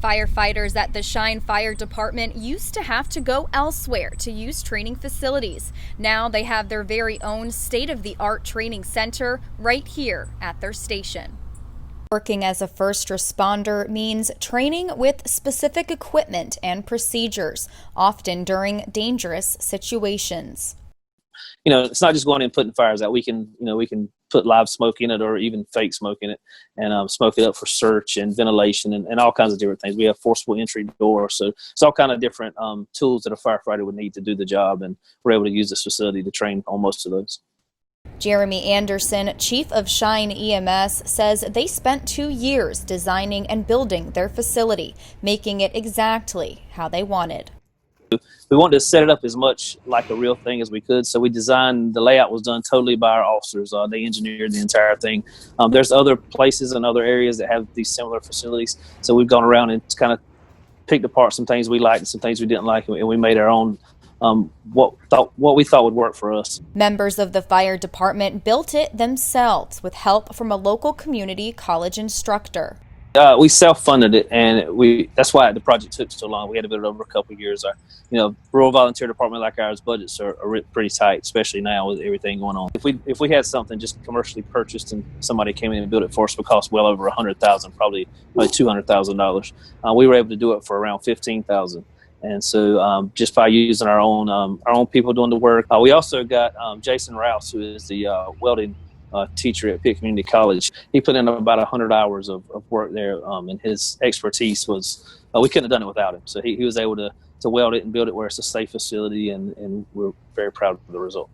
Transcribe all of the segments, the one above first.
Firefighters at the Shine Fire Department used to have to go elsewhere to use training facilities. Now they have their very own state-of-the-art training center right here at their station. Working as a first responder means training with specific equipment and procedures, often during dangerous situations. It's not just going in and putting fires out. We can put live smoke in it or even fake smoke in it and smoke it up for search and ventilation and all kinds of different things. We have forcible entry doors. So it's all kind of different tools that a firefighter would need to do the job. And we're able to use this facility to train on most of those. Jeremy Anderson, chief of Shine EMS, says they spent 2 years designing and building their facility, making it exactly how they wanted. We wanted to set it up as much like a real thing as we could, so we designed, the layout was done totally by our officers. They engineered the entire thing. There's other places and other areas that have these similar facilities, so we've gone around and kind of picked apart some things we liked and some things we didn't like, and we made our own what we thought would work for us. Members of the fire department built it themselves with help from a local community college instructor. We self-funded it, and that's why the project took so long. We had to build it over a couple of years. Rural volunteer department like ours, budgets are pretty tight, especially now with everything going on. If we had something just commercially purchased and somebody came in and built it for us, it would cost well over $100,000, probably $200,000. We were able to do it for around $15,000. And so just by using our own people doing the work. We also got Jason Rouse, who is the welding teacher at Pitt Community College. He put in about 100 hours of work there, and his expertise was, we couldn't have done it without him. So he was able to weld it and build it where it's a safe facility, and we're very proud of the result.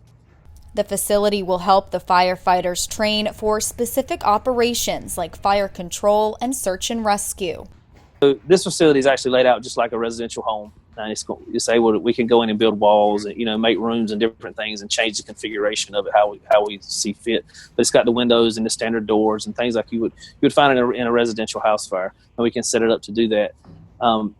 The facility will help the firefighters train for specific operations like fire control and search and rescue. So this facility is actually laid out just like a residential home. And we can go in and build walls and make rooms and different things and change the configuration of it how we see fit. But it's got the windows and the standard doors and things like you would find in a residential house fire, and we can set it up to do that.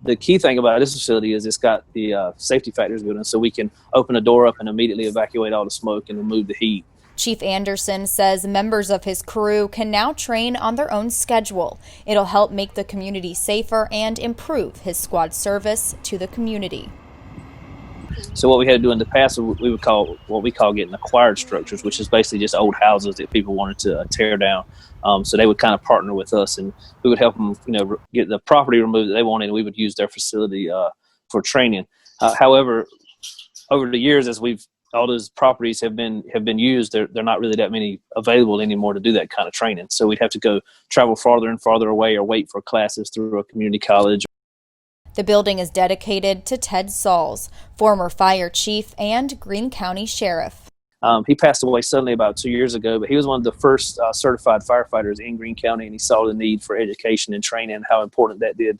The key thing about this facility is it's got the safety factors built in, so we can open a door up and immediately evacuate all the smoke and remove the heat. Chief Anderson says members of his crew can now train on their own schedule. It'll help make the community safer and improve his squad service to the community. So what we had to do in the past, we would call what we call getting acquired structures, which is basically just old houses that people wanted to tear down. So they would kind of partner with us, and we would help them, get the property removed that they wanted, and we would use their facility for training. However, over the years, as all those properties have been used, they're not really that many available anymore to do that kind of training. So we'd have to travel farther and farther away or wait for classes through a community college. The building is dedicated to Ted Sauls, former fire chief and Greene County Sheriff. He passed away suddenly about 2 years ago, but he was one of the first certified firefighters in Greene County, and he saw the need for education and training and how important that did.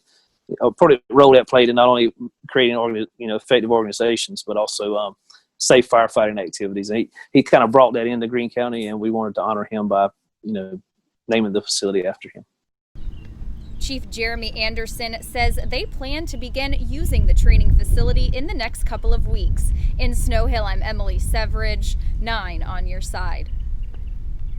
Important role that played in not only creating effective organizations, but also safe firefighting activities. And he kind of brought that into Greene County, and we wanted to honor him by naming the facility after him. Chief Jeremy Anderson says they plan to begin using the training facility in the next couple of weeks. In Snow Hill, I'm Emily Severidge, 9 on your side.